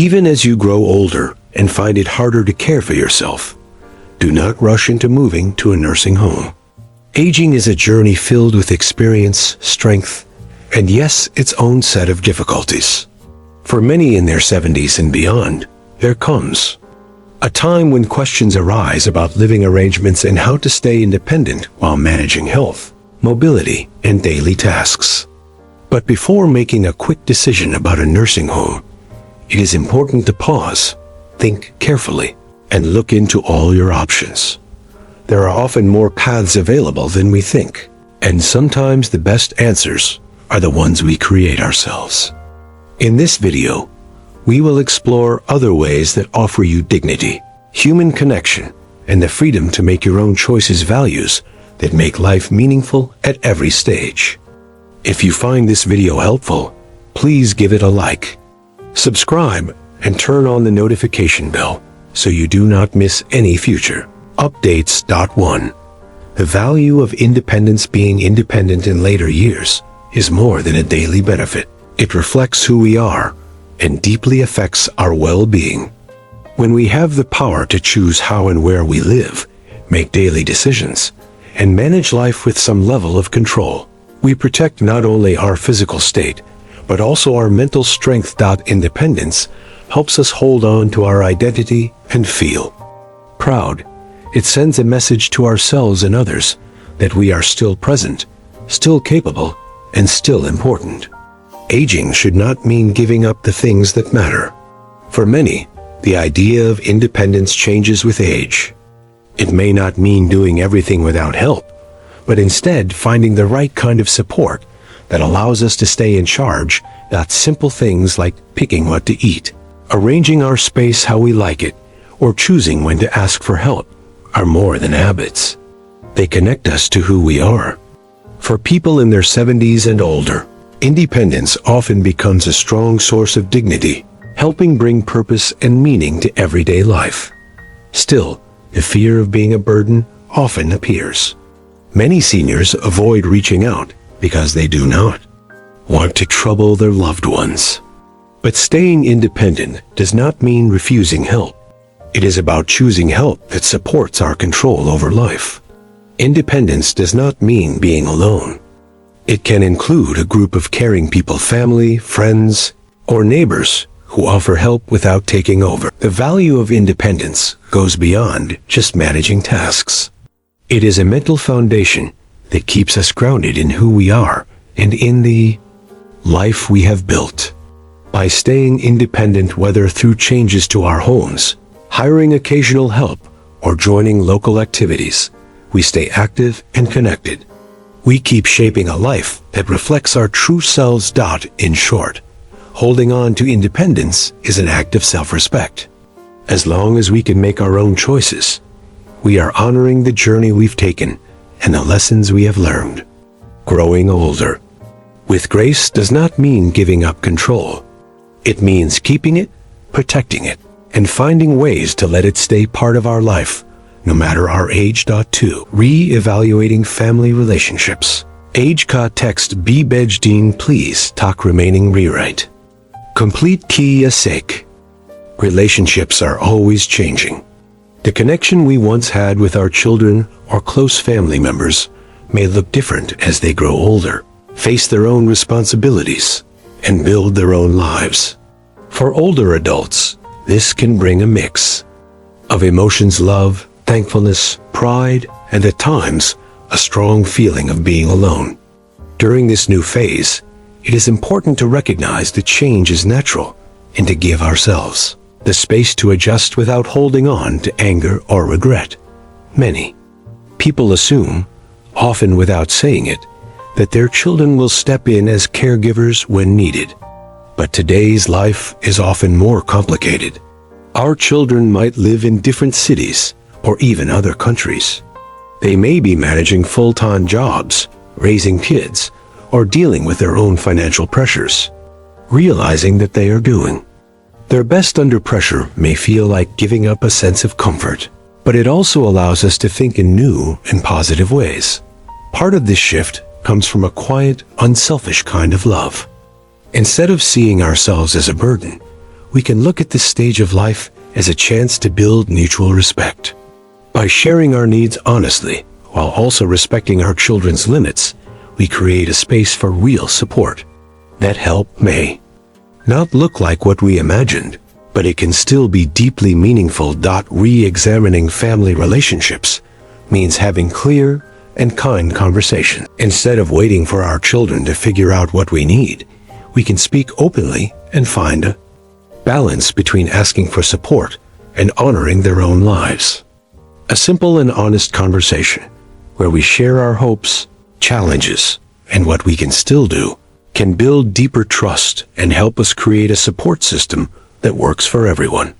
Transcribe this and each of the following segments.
Even as you grow older and find it harder to care for yourself, do not rush into moving to a nursing home. Aging is a journey filled with experience, strength, and yes, its own set of difficulties. For many in their 70s and beyond, there comes a time when questions arise about living arrangements and how to stay independent while managing health, mobility, and daily tasks. But before making a quick decision about a nursing home, it is important to pause, think carefully, and look into all your options. There are often more paths available than we think, and sometimes the best answers are the ones we create ourselves. In this video, we will explore other ways that offer you dignity, human connection, and the freedom to make your own choices, values that make life meaningful at every stage. If you find this video helpful, please give it a like, subscribe, and turn on the notification bell so you do not miss any future updates. 1. The value of independence. Being independent in later years is more than a daily benefit. It reflects who we are and deeply affects our well-being. When we have the power to choose how and where we live, make daily decisions, and manage life with some level of control, we protect not only our physical state, but also our mental strength. Independence helps us hold on to our identity and feel proud. It sends a message to ourselves and others that we are still present, still capable, and still important. Aging should not mean giving up the things that matter. For many, the idea of independence changes with age. It may not mean doing everything without help, but instead finding the right kind of support that allows us to stay in charge. Simple things like picking what to eat, arranging our space how we like it, or choosing when to ask for help are more than habits. They connect us to who we are. For people in their 70s and older, independence often becomes a strong source of dignity, helping bring purpose and meaning to everyday life. Still, the fear of being a burden often appears. Many seniors avoid reaching out because they do not want to trouble their loved ones. But staying independent does not mean refusing help. It is about choosing help that supports our control over life. Independence does not mean being alone. It can include a group of caring people, family, friends, or neighbors who offer help without taking over. The value of independence goes beyond just managing tasks. It is a mental foundation that keeps us grounded in who we are and in the life we have built. By staying independent, whether through changes to our homes, hiring occasional help, or joining local activities, we stay active and connected. We keep shaping a life that reflects our true selves. In short, holding on to independence is an act of self-respect. As long as we can make our own choices, we are honoring the journey we've taken and the lessons we have learned. Growing older with grace does not mean giving up control. It means keeping it, protecting it, and finding ways to let it stay part of our life, no matter our age. 2. Re-evaluating family relationships. Age ka text B bejdin please talk remaining rewrite. Complete key sake. Relationships are always changing. The connection we once had with our children or close family members may look different as they grow older, face their own responsibilities, and build their own lives. For older adults, this can bring a mix of emotions: love, thankfulness, pride, and at times, a strong feeling of being alone. During this new phase, it is important to recognize that change is natural and to give ourselves the space to adjust without holding on to anger or regret. Many people assume, often without saying it, that their children will step in as caregivers when needed. But today's life is often more complicated. Our children might live in different cities or even other countries. They may be managing full-time jobs, raising kids, or dealing with their own financial pressures. Realizing that they are doing their best under pressure may feel like giving up a sense of comfort, but it also allows us to think in new and positive ways. Part of this shift comes from a quiet, unselfish kind of love. Instead of seeing ourselves as a burden, we can look at this stage of life as a chance to build mutual respect. By sharing our needs honestly, while also respecting our children's limits, we create a space for real support. That help may not look like what we imagined, but it can still be deeply meaningful. Re-examining family relationships means having clear and kind conversation. Instead of waiting for our children to figure out what we need, we can speak openly and find a balance between asking for support and honoring their own lives. A simple and honest conversation where we share our hopes, challenges, and what we can still do can build deeper trust and help us create a support system that works for everyone.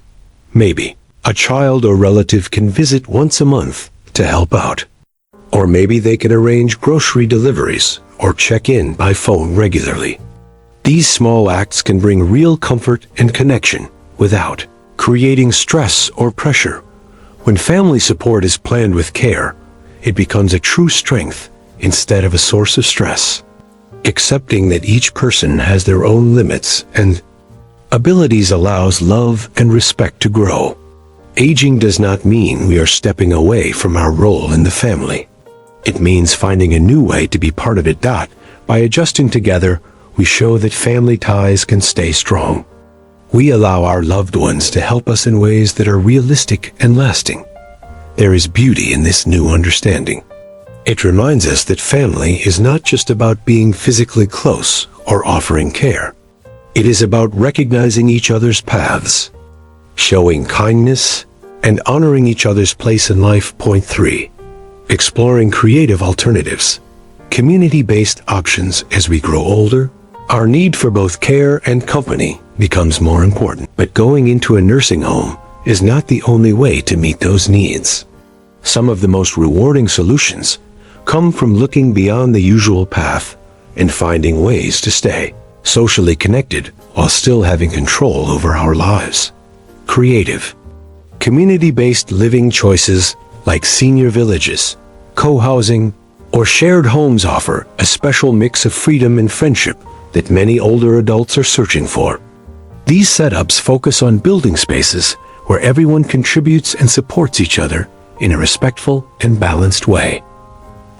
Maybe a child or relative can visit once a month to help out. Or maybe they can arrange grocery deliveries or check in by phone regularly. These small acts can bring real comfort and connection without creating stress or pressure. When family support is planned with care, it becomes a true strength instead of a source of stress. Accepting that each person has their own limits and abilities allows love and respect to grow. Aging does not mean we are stepping away from our role in the family. It means finding a new way to be part of it. By adjusting together, we show that family ties can stay strong. We allow our loved ones to help us in ways that are realistic and lasting. There is beauty in this new understanding. It reminds us that family is not just about being physically close or offering care. It is about recognizing each other's paths, showing kindness, and honoring each other's place in life. Point 3. Exploring creative alternatives, community-based options. As we grow older, our need for both care and company becomes more important. But going into a nursing home is not the only way to meet those needs. Some of the most rewarding solutions come from looking beyond the usual path and finding ways to stay socially connected while still having control over our lives. Creative, community-based living choices like senior villages, co-housing, or shared homes offer a special mix of freedom and friendship that many older adults are searching for. These setups focus on building spaces where everyone contributes and supports each other in a respectful and balanced way.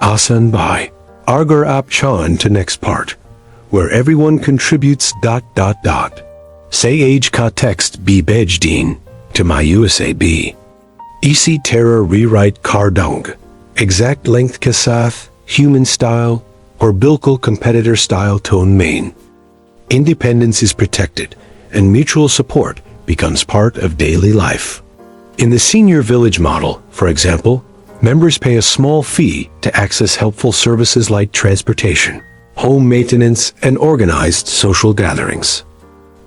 Asan by Argar Ap Chan to next part, where everyone contributes. Say age ka text b bejdin to my USAB. Isi terror rewrite kardung. Exact length kasath, human style, or bilkul competitor style tone main. Independence is protected, and mutual support becomes part of daily life. In the senior village model, for example, members pay a small fee to access helpful services like transportation, home maintenance, and organized social gatherings.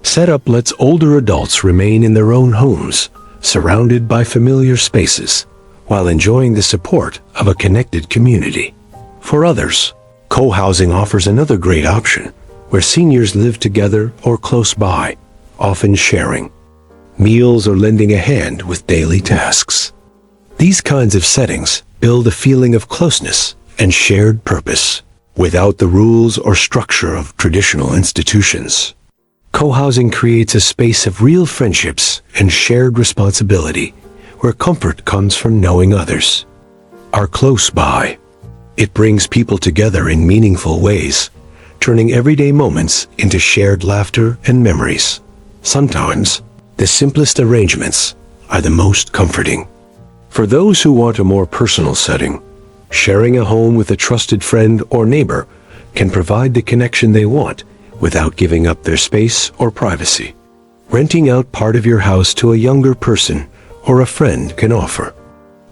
Setup lets older adults remain in their own homes, surrounded by familiar spaces, while enjoying the support of a connected community. For others, co-housing offers another great option, where seniors live together or close by, often sharing meals or lending a hand with daily tasks. These kinds of settings build a feeling of closeness and shared purpose, without the rules or structure of traditional institutions. Co-housing creates a space of real friendships and shared responsibility, where comfort comes from knowing others are close by. It brings people together in meaningful ways, turning everyday moments into shared laughter and memories. Sometimes, the simplest arrangements are the most comforting. For those who want a more personal setting, sharing a home with a trusted friend or neighbor can provide the connection they want without giving up their space or privacy. Renting out part of your house to a younger person or a friend can offer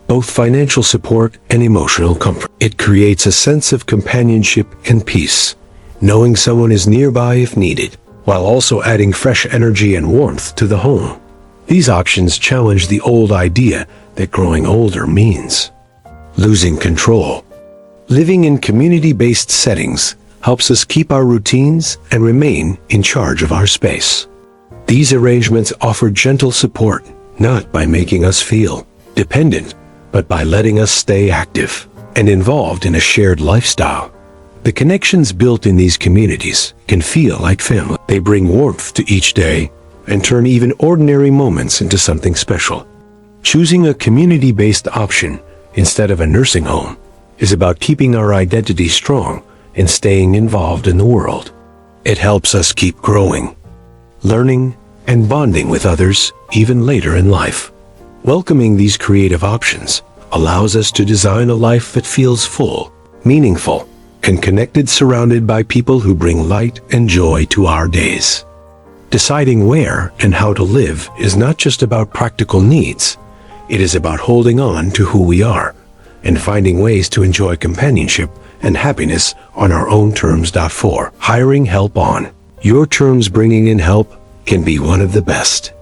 both financial support and emotional comfort. It creates a sense of companionship and peace, knowing someone is nearby if needed, while also adding fresh energy and warmth to the home. These options challenge the old idea that growing older means losing control. Living in community-based settings helps us keep our routines and remain in charge of our space. These arrangements offer gentle support, not by making us feel dependent, but by letting us stay active and involved in a shared lifestyle. The connections built in these communities can feel like family. They bring warmth to each day, and turn even ordinary moments into something special. Choosing a community-based option instead of a nursing home is about keeping our identity strong and staying involved in the world. It helps us keep growing, learning, and bonding with others even later in life. Welcoming these creative options allows us to design a life that feels full, meaningful, and connected, surrounded by people who bring light and joy to our days. Deciding where and how to live is not just about practical needs. It is about holding on to who we are and finding ways to enjoy companionship and happiness on our own terms. For hiring help on your terms, bringing in help can be one of the best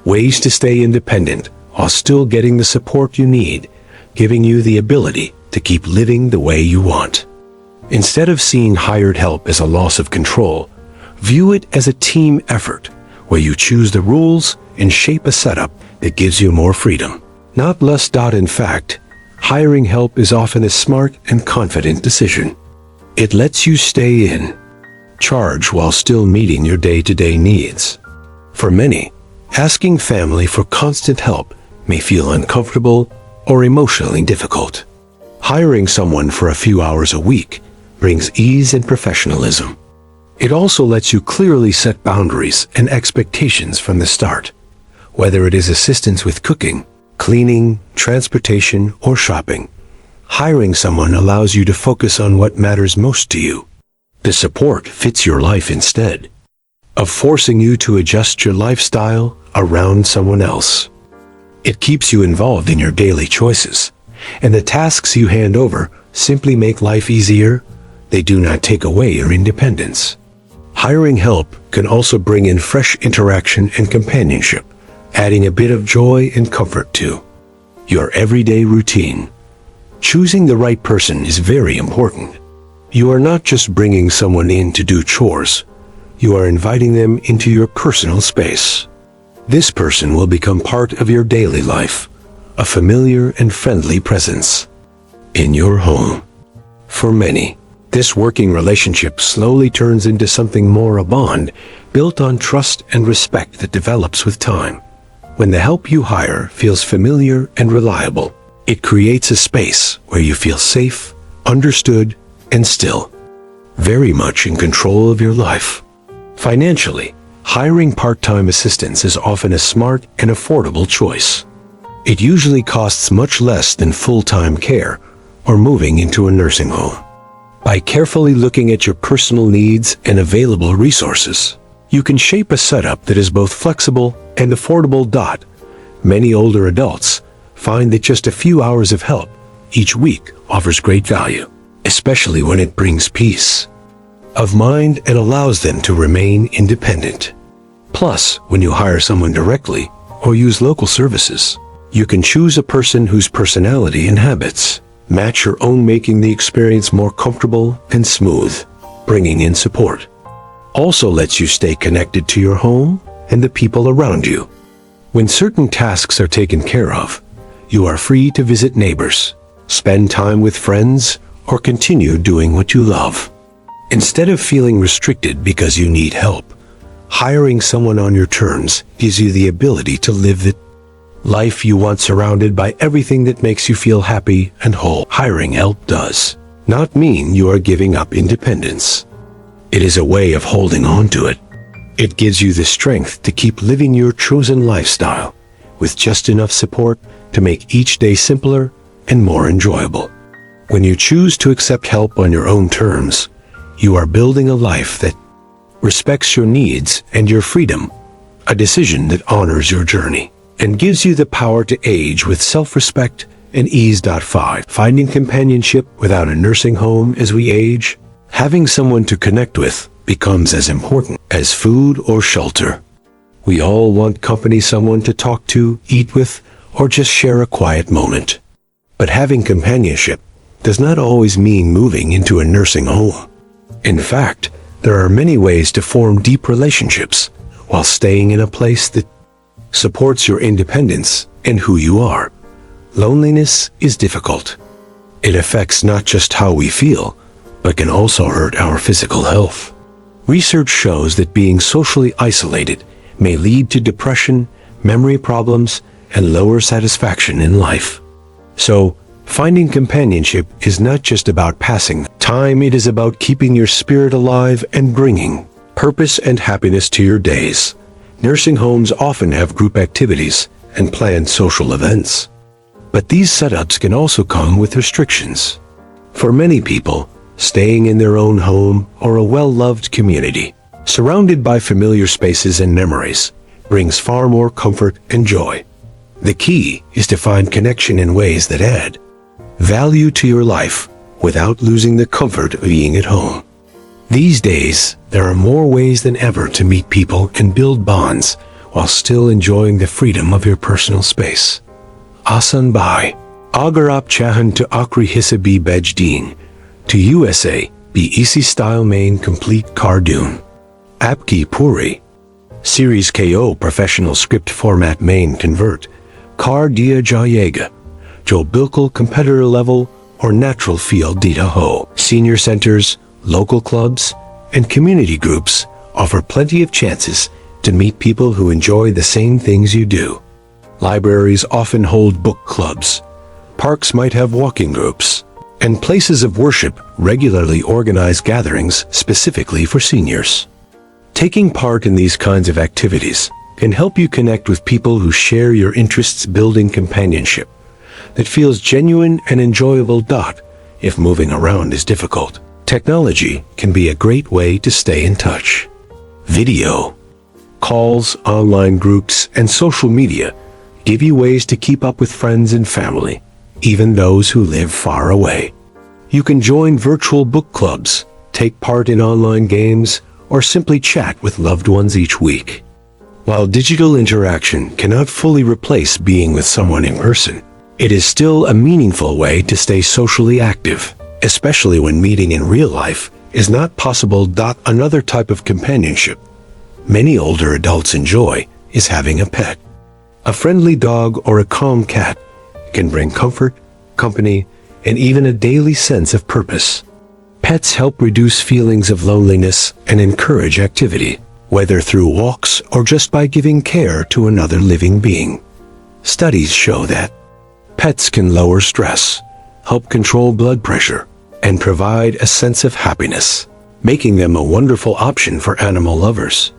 ways to stay independent while still getting the support you need, giving you the ability to keep living the way you want. Instead of seeing hired help as a loss of control, view it as a team effort where you choose the rules and shape a setup that gives you more freedom, not less. In fact, hiring help is often a smart and confident decision. It lets you stay in charge while still meeting your day-to-day needs. For many, asking family for constant help may feel uncomfortable or emotionally difficult. Hiring someone for a few hours a week brings ease and professionalism. It also lets you clearly set boundaries and expectations from the start. Whether it is assistance with cooking, cleaning, transportation, or shopping, hiring someone allows you to focus on what matters most to you. The support fits your life instead of forcing you to adjust your lifestyle around someone else. It keeps you involved in your daily choices, and the tasks you hand over simply make life easier. They do not take away your independence. Hiring help can also bring in fresh interaction and companionship, adding a bit of joy and comfort to your everyday routine. Choosing the right person is very important. You are not just bringing someone in to do chores. You are inviting them into your personal space. This person will become part of your daily life, a familiar and friendly presence in your home. For many, this working relationship slowly turns into something more, a bond built on trust and respect that develops with time. When the help you hire feels familiar and reliable, it creates a space where you feel safe, understood, and still very much in control of your life. Financially, hiring part-time assistance is often a smart and affordable choice. It usually costs much less than full-time care or moving into a nursing home. By carefully looking at your personal needs and available resources, you can shape a setup that is both flexible and affordable. Many older adults find that just a few hours of help each week offers great value, especially when it brings peace of mind and allows them to remain independent. Plus, when you hire someone directly or use local services, you can choose a person whose personality and habits match your own, making the experience more comfortable and smooth. Bringing in support also lets you stay connected to your home and the people around you. When certain tasks are taken care of, you are free to visit neighbors, spend time with friends, or continue doing what you love. Instead of feeling restricted because you need help, hiring someone on your terms gives you the ability to live the life you want, surrounded by everything that makes you feel happy and whole. Hiring help does not mean you are giving up independence. It is a way of holding on to it. It gives you the strength to keep living your chosen lifestyle with just enough support to make each day simpler and more enjoyable. When you choose to accept help on your own terms, you are building a life that respects your needs and your freedom, a decision that honors your journey and gives you the power to age with self-respect and ease. 5. Finding companionship without a nursing home. As we age, having someone to connect with becomes as important as food or shelter. We all want company, someone to talk to, eat with, or just share a quiet moment. But having companionship does not always mean moving into a nursing home. In fact, there are many ways to form deep relationships while staying in a place that supports your independence and who you are. Loneliness is difficult. It affects not just how we feel, but can also hurt our physical health. Research shows that being socially isolated may lead to depression, memory problems, and lower satisfaction in life. So, finding companionship is not just about passing time, it is about keeping your spirit alive and bringing purpose and happiness to your days. Nursing homes often have group activities and planned social events. But these setups can also come with restrictions. For many people, staying in their own home or a well-loved community, surrounded by familiar spaces and memories, brings far more comfort and joy. The key is to find connection in ways that add value to your life without losing the comfort of being at home. These days, there are more ways than ever to meet people and build bonds while still enjoying the freedom of your personal space. Asan Bai, Agarap Chahan to Akri Hisabi Bejdeen, to USA, be easy style main complete Cardoon. Apki Puri, Series KO professional script format main convert, Car Dia Jayega, Jo Bilkul competitor level or natural feel Dita Ho. Senior centers, local clubs, and community groups offer plenty of chances to meet people who enjoy the same things you do. Libraries often hold book clubs. Parks might have walking groups. And places of worship regularly organize gatherings specifically for seniors. Taking part in these kinds of activities can help you connect with people who share your interests, building companionship that feels genuine and enjoyable. If moving around is difficult, technology can be a great way to stay in touch. Video calls, online groups, and social media give you ways to keep up with friends and family, even those who live far away. You can join virtual book clubs, take part in online games, or simply chat with loved ones each week. While digital interaction cannot fully replace being with someone in person, it is still a meaningful way to stay socially active, especially when meeting in real life is not possible. Another type of companionship many older adults enjoy is having a pet. A friendly dog or a calm cat can bring comfort, company, and even a daily sense of purpose. Pets help reduce feelings of loneliness and encourage activity, whether through walks or just by giving care to another living being. Studies show that pets can lower stress, help control blood pressure, and provide a sense of happiness, making them a wonderful option for animal lovers.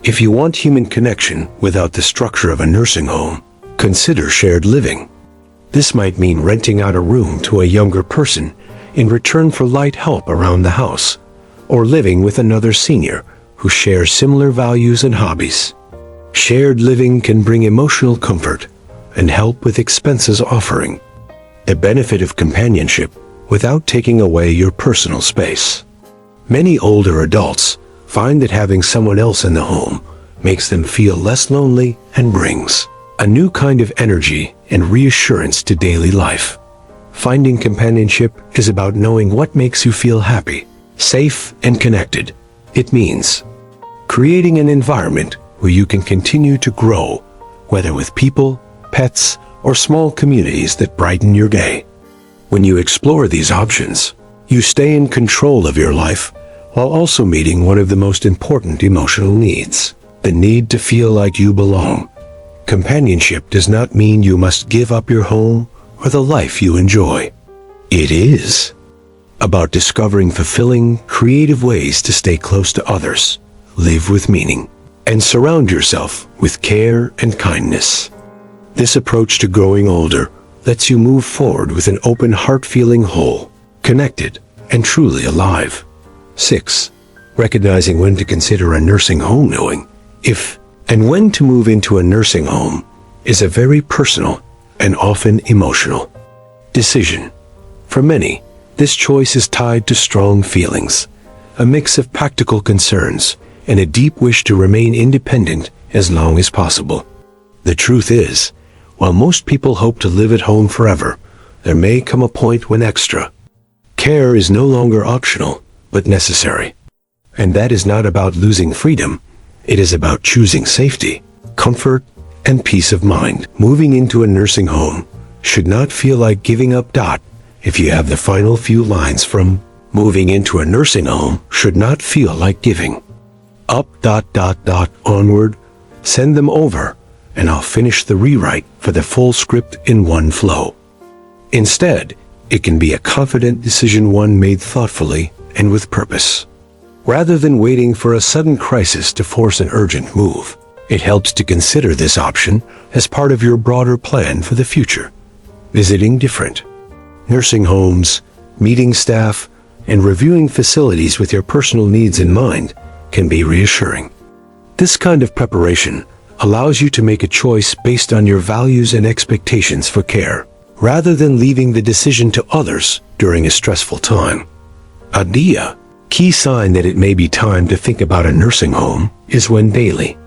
If you want human connection without the structure of a nursing home, consider shared living. This might mean renting out a room to a younger person in return for light help around the house, or living with another senior who shares similar values and hobbies. Shared living can bring emotional comfort and help with expenses, offering the benefit of companionship without taking away your personal space. Many older adults find that having someone else in the home makes them feel less lonely and brings a new kind of energy and reassurance to daily life. Finding companionship is about knowing what makes you feel happy, safe, and connected. It means creating an environment where you can continue to grow, whether with people, pets, or small communities that brighten your day. When you explore these options, you stay in control of your life while also meeting one of the most important emotional needs, the need to feel like you belong. Companionship does not mean you must give up your home or the life you enjoy. It is about discovering fulfilling, creative ways to stay close to others, live with meaning, and surround yourself with care and kindness. This approach to growing older lets you move forward with an open heart, feeling whole, connected, and truly alive. 6. Recognizing when to consider a nursing home. Knowing if and when to move into a nursing home is a very personal and often emotional decision. For many, this choice is tied to strong feelings, a mix of practical concerns, and a deep wish to remain independent as long as possible. The truth is, while most people hope to live at home forever, there may come a point when extra care is no longer optional, but necessary. And that is not about losing freedom. It is about choosing safety, comfort, and peace of mind. Moving into a nursing home should not feel like giving up. If you have the final few lines from moving into a nursing home should not feel like giving up. Onward, Send them over, and I'll finish the rewrite for the full script in one flow. Instead, it can be a confident decision, one made thoughtfully and with purpose. Rather than waiting for a sudden crisis to force an urgent move, it helps to consider this option as part of your broader plan for the future. Visiting different nursing homes, meeting staff, and reviewing facilities with your personal needs in mind can be reassuring. This kind of preparation allows you to make a choice based on your values and expectations for care, rather than leaving the decision to others during a stressful time. A key sign that it may be time to think about a nursing home is when daily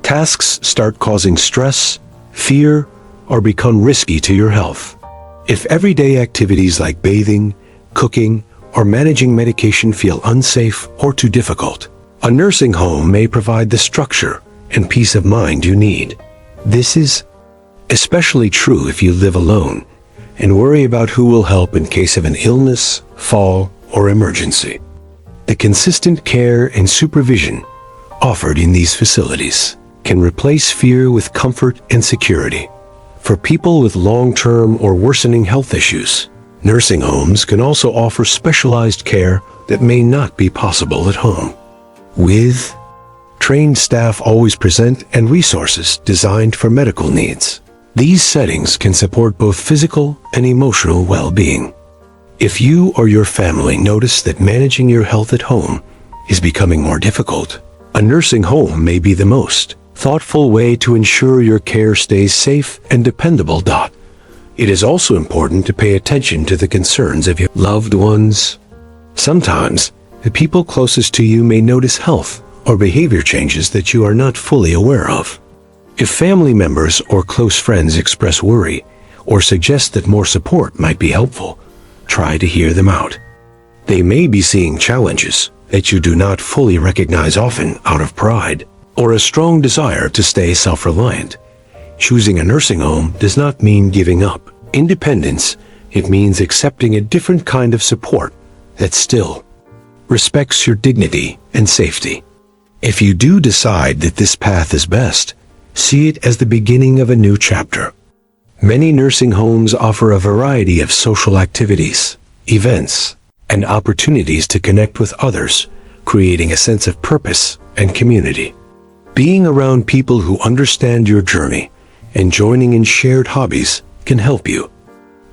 tasks start causing stress, fear, or become risky to your health. If everyday activities like bathing, cooking, or managing medication feel unsafe or too difficult, a nursing home may provide the structure and peace of mind you need. This is especially true if you live alone and worry about who will help in case of an illness, fall, or emergency. The consistent care and supervision offered in these facilities can replace fear with comfort and security. For people with long-term or worsening health issues, nursing homes can also offer specialized care that may not be possible at home. With trained staff always present and resources designed for medical needs, these settings can support both physical and emotional well-being. If you or your family notice that managing your health at home is becoming more difficult, a nursing home may be the most thoughtful way to ensure your care stays safe and dependable. It is also important to pay attention to the concerns of your loved ones. Sometimes, the people closest to you may notice health or behavior changes that you are not fully aware of. If family members or close friends express worry or suggest that more support might be helpful, try to hear them out. They may be seeing challenges that you do not fully recognize, often out of pride or a strong desire to stay self-reliant. Choosing a nursing home does not mean giving up independence. It means accepting a different kind of support that still respects your dignity and safety. If you do decide that this path is best, see it as the beginning of a new chapter. Many nursing homes offer a variety of social activities, events, and opportunities to connect with others, creating a sense of purpose and community. Being around people who understand your journey and joining in shared hobbies can help you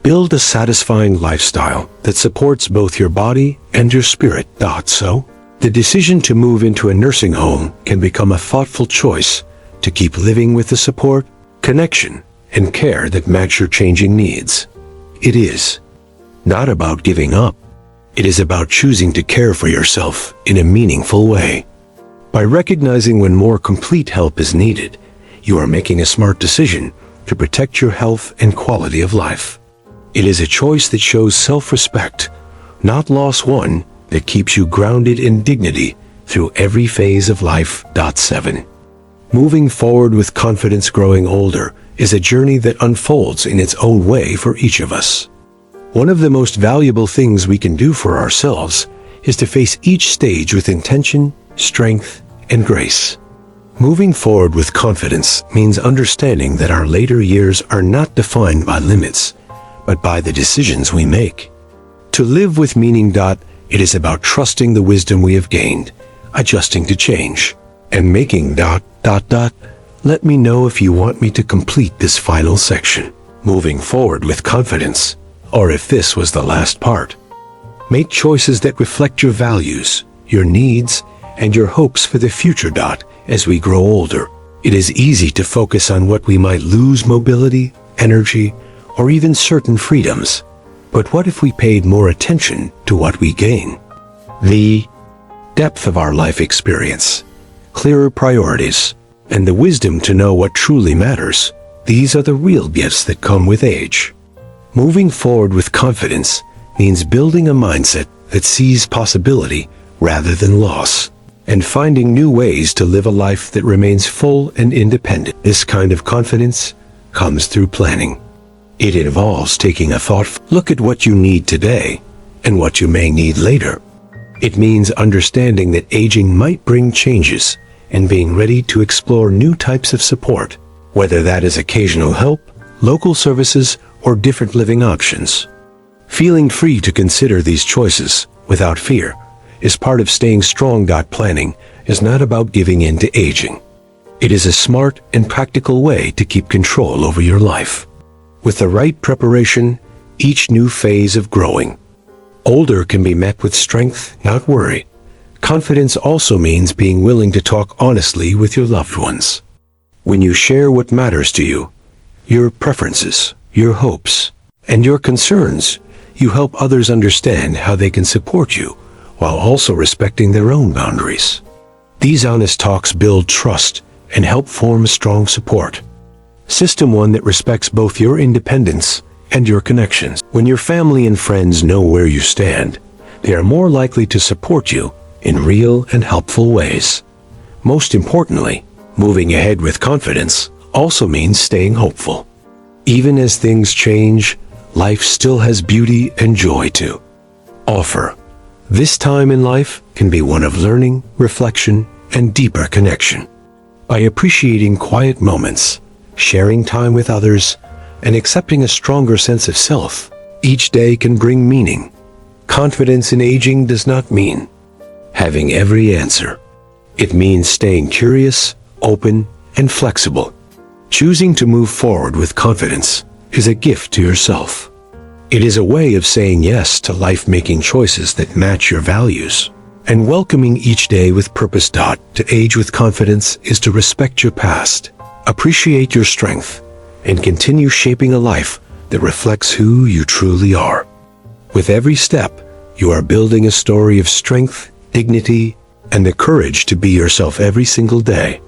build a satisfying lifestyle that supports both your body and your spirit. So, the decision to move into a nursing home can become a thoughtful choice to keep living with the support, connection, and care that match your changing needs. It is not about giving up. It is about choosing to care for yourself in a meaningful way. By recognizing when more complete help is needed, you are making a smart decision to protect your health and quality of life. It is a choice that shows self-respect, not loss, one that keeps you grounded in dignity through every phase of life. 7. Moving forward with confidence. Growing older is a journey that unfolds in its own way for each of us. One of the most valuable things we can do for ourselves is to face each stage with intention, strength, and grace. Moving forward with confidence means understanding that our later years are not defined by limits, but by the decisions we make. To live with meaning. It is about trusting the wisdom we have gained, adjusting to change, and making. Let me know if you want me to complete this final section, moving forward with confidence, or if this was the last part. Make choices that reflect your values, your needs, and your hopes for the future. As we grow older, it is easy to focus on what we might lose: mobility, energy, or even certain freedoms. But what if we paid more attention to what we gain? The depth of our life experience, clearer priorities, and the wisdom to know what truly matters. These are the real gifts that come with age. Moving forward with confidence means building a mindset that sees possibility rather than loss, and finding new ways to live a life that remains full and independent. This kind of confidence comes through planning. It involves taking a thoughtful look at what you need today and what you may need later. It means understanding that aging might bring changes and being ready to explore new types of support, whether that is occasional help, local services, or different living options. Feeling free to consider these choices without fear is part of staying strong. Planning is not about giving in to aging. It is a smart and practical way to keep control over your life. With the right preparation, each new phase of growing older can be met with strength, not worry. Confidence also means being willing to talk honestly with your loved ones. When you share what matters to you, your preferences, your hopes, and your concerns, you help others understand how they can support you while also respecting their own boundaries. These honest talks build trust and help form a strong support system, one that respects both your independence and your connections. When your family and friends know where you stand, they are more likely to support you in real and helpful ways. Most importantly, moving ahead with confidence also means staying hopeful. Even as things change, life still has beauty and joy to offer. This time in life can be one of learning, reflection, and deeper connection. By appreciating quiet moments, sharing time with others, and accepting a stronger sense of self, each day can bring meaning. Confidence in aging does not mean having every answer. It means staying curious, open, and flexible. Choosing to move forward with confidence is a gift to yourself. It is a way of saying yes to life, making choices that match your values, and welcoming each day with purpose. To age with confidence is to respect your past, appreciate your strength, and continue shaping a life that reflects who you truly are. With every step, you are building a story of strength, dignity, and the courage to be yourself every single day.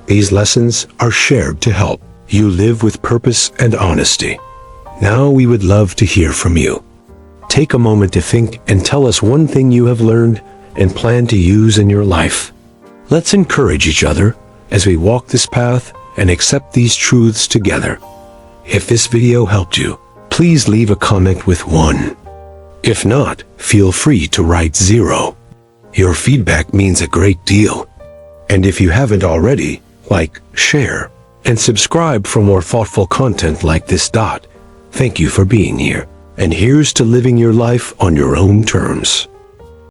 These lessons are shared to help you live with purpose and honesty. Now we would love to hear from you. Take a moment to think and tell us one thing you have learned and plan to use in your life. Let's encourage each other as we walk this path and accept these truths together. If this video helped you, please leave a comment with 1. If not, feel free to write 0. Your feedback means a great deal. And if you haven't already, like, share, and subscribe for more thoughtful content like this. Thank you for being here, and here's to living your life on your own terms.